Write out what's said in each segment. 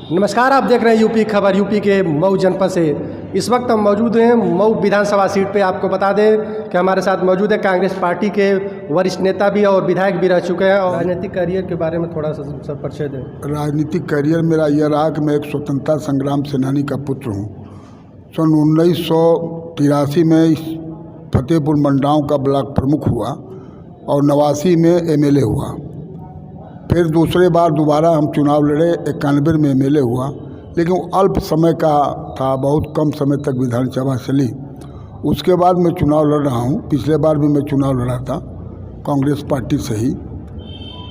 नमस्कार, आप देख रहे हैं यूपी खबर। यूपी के मऊ जनपद से इस वक्त हम मौजूद हैं मऊ विधानसभा सीट पे। आपको बता दें कि हमारे साथ मौजूद है कांग्रेस पार्टी के वरिष्ठ नेता भी और विधायक भी रह चुके हैं। और राजनीतिक करियर के बारे में थोड़ा सा सब परिचय दें। राजनीतिक करियर मेरा यह रहा कि मैं एक स्वतंत्रता संग्राम सेनानी का पुत्र हूँ। सन 1983 में इस फतेहपुर मंडाओं का ब्लॉक प्रमुख हुआ और 89 में एमएलए हुआ। फिर दूसरे बार दोबारा हम चुनाव लड़े, 91 में एमएलए हुआ, लेकिन अल्प समय का था, बहुत कम समय तक विधानसभा चली। उसके बाद मैं चुनाव लड़ रहा हूँ। पिछले बार भी मैं चुनाव लड़ा था कांग्रेस पार्टी से ही,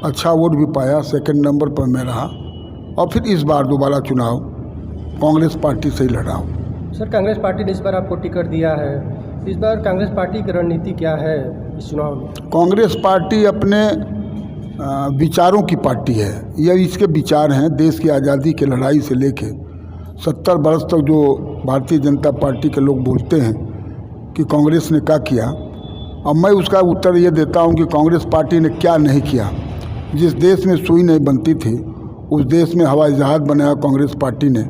अच्छा वोट भी पाया, सेकंड नंबर पर मैं रहा। और फिर इस बार दोबारा चुनाव कांग्रेस पार्टी से ही लड़ा हूँ। सर, कांग्रेस पार्टी ने इस बार आपको टिकट दिया है। इस बार कांग्रेस पार्टी की रणनीति क्या है इस चुनाव में? कांग्रेस पार्टी अपने विचारों की पार्टी है। यह इसके विचार हैं देश की आज़ादी की लड़ाई से लेके 70 वर्ष तक जो भारतीय जनता पार्टी के लोग बोलते हैं कि कांग्रेस ने क्या किया। अब मैं उसका उत्तर ये देता हूँ कि कांग्रेस पार्टी ने क्या नहीं किया। जिस देश में सुई नहीं बनती थी उस देश में हवाई जहाज़ बनाया कांग्रेस पार्टी ने,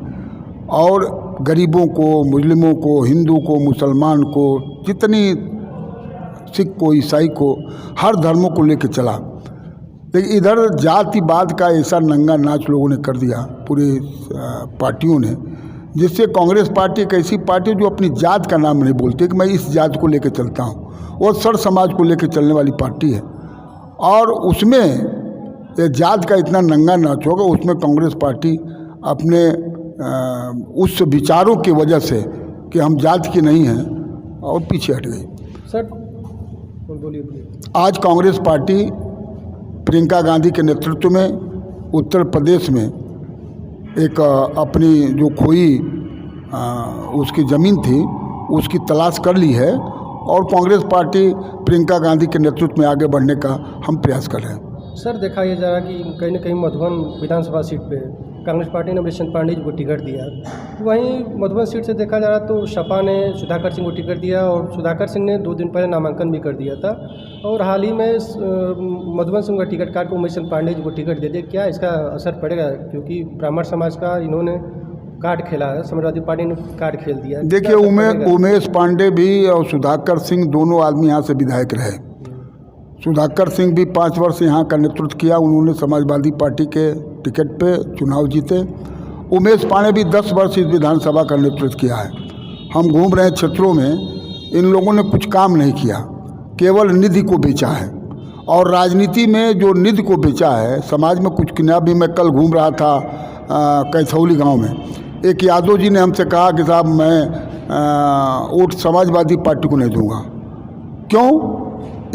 और गरीबों को, मुस्लिमों को, हिंदू को, मुसलमान को, जितनी सिख को, ईसाई को, हर धर्मों को लेकर चला। लेकिन इधर जातिवाद का ऐसा नंगा नाच लोगों ने कर दिया पूरे पार्टियों ने, जिससे कांग्रेस पार्टी एक ऐसी पार्टी जो अपनी जात का नाम नहीं बोलती कि मैं इस जात को लेकर चलता हूँ। वो सर समाज को लेकर चलने वाली पार्टी है, और उसमें ये जात का इतना नंगा नाच होगा। उसमें कांग्रेस पार्टी अपने उस विचारों की वजह से कि हम जात की नहीं हैं और पीछे हट गई। सर बोलिए। आज कांग्रेस पार्टी प्रियंका गांधी के नेतृत्व में उत्तर प्रदेश में एक अपनी जो खोई उसकी ज़मीन थी उसकी तलाश कर ली है, और कांग्रेस पार्टी प्रियंका गांधी के नेतृत्व में आगे बढ़ने का हम प्रयास कर रहे हैं। सर, देखा ये जा रहा कि कहीं ना कहीं मधुबन विधानसभा सीट पे कांग्रेस पार्टी ने बृजेश पांडे जी को टिकट दिया। वहीं मधुबन सीट से देखा जा रहा तो सपा ने सुधाकर सिंह को टिकट दिया, और सुधाकर सिंह ने 2 दिन पहले नामांकन भी कर दिया था। और हाल ही में मधुबन सिंह का टिकट काट को बृजेश पांडे जी को टिकट दे दिया। क्या इसका असर पड़ेगा? क्योंकि ब्राह्मण समाज का इन्होंने कार्ड खेला है, समाजवादी पार्टी ने कार्ड खेल दिया। देखिए, उमेश पांडे भी और सुधाकर सिंह दोनों आदमी यहाँ से विधायक रहे। सुधाकर सिंह भी 5 वर्ष यहाँ का नेतृत्व किया, उन्होंने समाजवादी पार्टी के टिकट पे चुनाव जीते। उमेश पांडे भी 10 वर्ष इस विधानसभा का नेतृत्व किया है। हम घूम रहे क्षेत्रों में, इन लोगों ने कुछ काम नहीं किया, केवल निधि को बेचा है। और राजनीति में जो निधि को बेचा है, समाज में कुछ किया भी। मैं कल घूम रहा था कैथौली गांव में, एक यादव जी ने हमसे कहा कि साहब मैं वोट समाजवादी पार्टी को नहीं दूंगा। क्यों?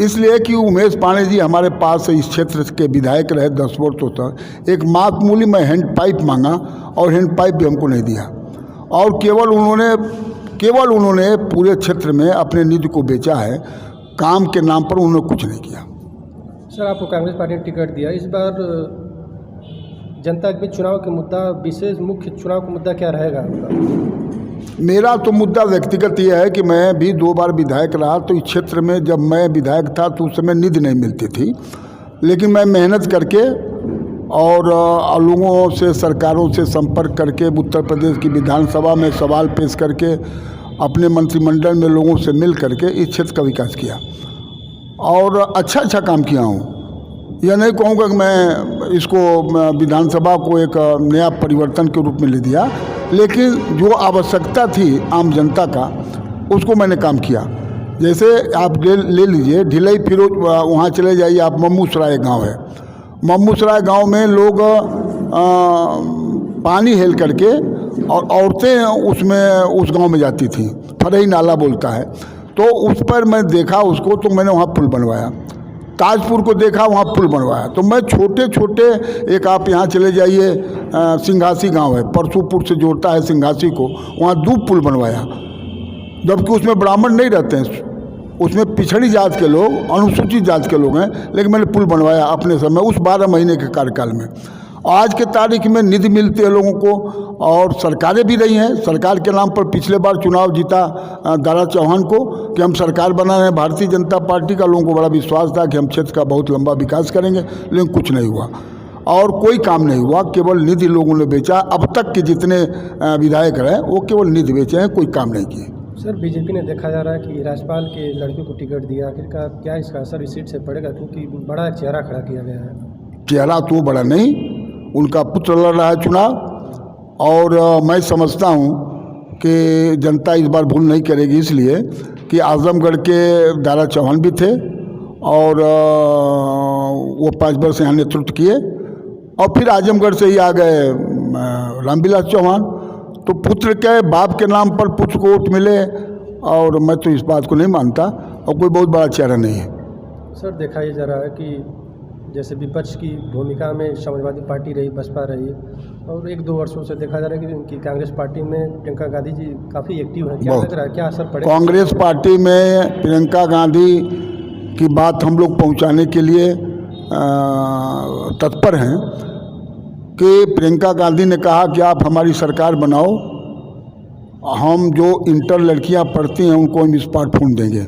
इसलिए कि उमेश पांडे जी हमारे पास इस क्षेत्र के विधायक रहे 10 वर्षों तक। एक मातमूली में हैंड पाइप मांगा और हैंड पाइप भी हमको नहीं दिया, और केवल उन्होंने पूरे क्षेत्र में अपने निधि को बेचा है। काम के नाम पर उन्होंने कुछ नहीं किया। सर, आपको कांग्रेस पार्टी ने टिकट दिया। इस बार जनता के बीच चुनाव के मुद्दा, विशेष मुख्य चुनाव का मुद्दा क्या रहेगा आपका? मेरा तो मुद्दा व्यक्तिगत ये है कि मैं भी 2 बार विधायक रहा, तो इस क्षेत्र में जब मैं विधायक था तो उस समय निधि नहीं मिलती थी। लेकिन मैं मेहनत करके और लोगों से, सरकारों से संपर्क करके, उत्तर प्रदेश की विधानसभा में सवाल पेश करके, अपने मंत्रिमंडल में लोगों से मिल करके इस क्षेत्र का विकास किया, और अच्छा काम किया हूँ। यह नहीं कहूँगा कि मैं इसको विधानसभा को एक नया परिवर्तन के रूप में ले दिया, लेकिन जो आवश्यकता थी आम जनता का, उसको मैंने काम किया। जैसे आप ले लीजिए ढिलई फिरोज, वहाँ चले जाइए आप, मम्मूसराय गांव है। मम्मूसराय गांव में लोग पानी हेल करके, और औरतें उसमें उस गांव में जाती थी, फरही नाला बोलता है। तो उस पर मैं देखा उसको, तो मैंने वहाँ पुल बनवाया। ताजपुर को देखा, वहाँ पुल बनवाया। तो मैं छोटे छोटे, एक आप यहाँ चले जाइए सिंघासी गांव है, परसुपुर से जोड़ता है सिंघासी को, वहाँ 2 पुल बनवाया। जबकि उसमें ब्राह्मण नहीं रहते हैं, उसमें पिछड़ी जात के लोग, अनुसूचित जात के लोग हैं, लेकिन मैंने पुल बनवाया अपने समय, उस 12 महीने के कार्यकाल में। आज के तारीख में निधि मिलती है लोगों को, और सरकारें भी रही हैं। सरकार के नाम पर पिछले बार चुनाव जीता दारा चौहान को कि हम सरकार बना रहे हैं भारतीय जनता पार्टी का। लोगों को बड़ा विश्वास था कि हम क्षेत्र का बहुत लंबा विकास करेंगे, लेकिन कुछ नहीं हुआ। और कोई काम नहीं हुआ, केवल निधि लोगों ने बेचा। अब तक के जितने विधायक रहे वो केवल निधि बेचे हैं, कोई काम नहीं किए। सर बीजेपी ने देखा जा रहा है कि राज्यपाल के लड़कियों को टिकट दिया, आखिरकार क्या इसका असर इस सीट से पड़ेगा, क्योंकि बड़ा चेहरा खड़ा किया गया है। चेहरा तो बड़ा नहीं, उनका पुत्र लड़ रहा है चुनाव, और मैं समझता हूँ कि जनता इस बार भूल नहीं करेगी, इसलिए कि आजमगढ़ के दारा चौहान भी थे और वो 5 वर्ष यहाँ नेतृत्व किए, और फिर आजमगढ़ से ही आ गए रामविलास चौहान। तो पुत्र के बाप के नाम पर पुत्र को वोट मिले, और मैं तो इस बात को नहीं मानता, और कोई बहुत बड़ा चेहरा नहीं है। सर देखा ये जा रहा है कि जैसे विपक्ष की भूमिका में समाजवादी पार्टी रही, बसपा रही, और 1-2 वर्षों से देखा जा रहा है कि उनकी कांग्रेस पार्टी में प्रियंका गांधी जी काफ़ी एक्टिव हैं। क्या लग रहा है, क्या असर पड़ेगा? कांग्रेस पार्टी में प्रियंका गांधी की बात हम लोग पहुंचाने के लिए तत्पर हैं कि प्रियंका गांधी ने कहा कि आप हमारी सरकार बनाओ, हम जो इंटर लड़कियां पढ़ती हैं उनको हम स्मार्टफोन देंगे,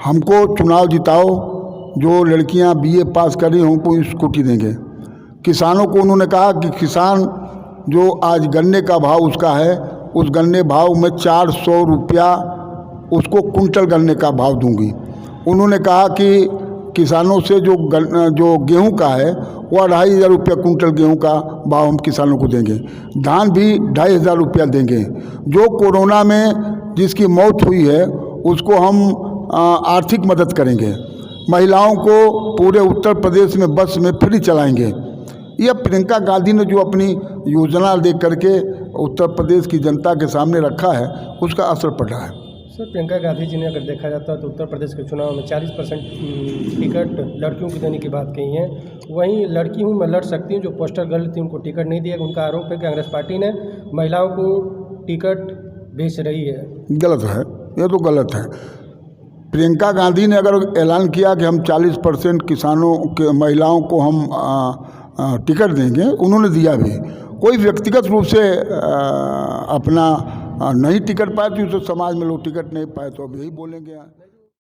हमको चुनाव जिताओ, जो लड़कियां BA पास करी उनको स्कूटी देंगे। किसानों को उन्होंने कहा कि किसान जो आज गन्ने का भाव उसका है, उस गन्ने भाव में 400 रुपया उसको कुंटल गन्ने का भाव दूंगी। उन्होंने कहा कि किसानों से जो गेहूं का है वो 2500 रुपया कुंटल गेहूं का भाव हम किसानों को देंगे, धान भी 2500 रुपया देंगे। जो कोरोना में जिसकी मौत हुई है उसको हम आर्थिक मदद करेंगे, महिलाओं को पूरे उत्तर प्रदेश में बस में फ्री चलाएंगे। यह प्रियंका गांधी ने जो अपनी योजना दे करके उत्तर प्रदेश की जनता के सामने रखा है, उसका असर पड़ रहा है। सर प्रियंका गांधी जी ने अगर देखा जाता है तो उत्तर प्रदेश के चुनाव में 40% टिकट लड़कियों की देने की बात कही है। वहीं लड़की हूँ मैं लड़ सकती हूँ जो पोस्टर गर्ल थी उनको टिकट नहीं दिया। उनका आरोप है कि कांग्रेस पार्टी ने महिलाओं को टिकट बेच रही है। गलत है, ये तो गलत है। प्रियंका गांधी ने अगर ऐलान किया कि हम 40% किसानों के महिलाओं को हम टिकट देंगे, उन्होंने दिया भी। कोई व्यक्तिगत रूप से अपना नहीं टिकट पाए तो समाज में लोग टिकट नहीं पाए तो अब यही बोलेंगे।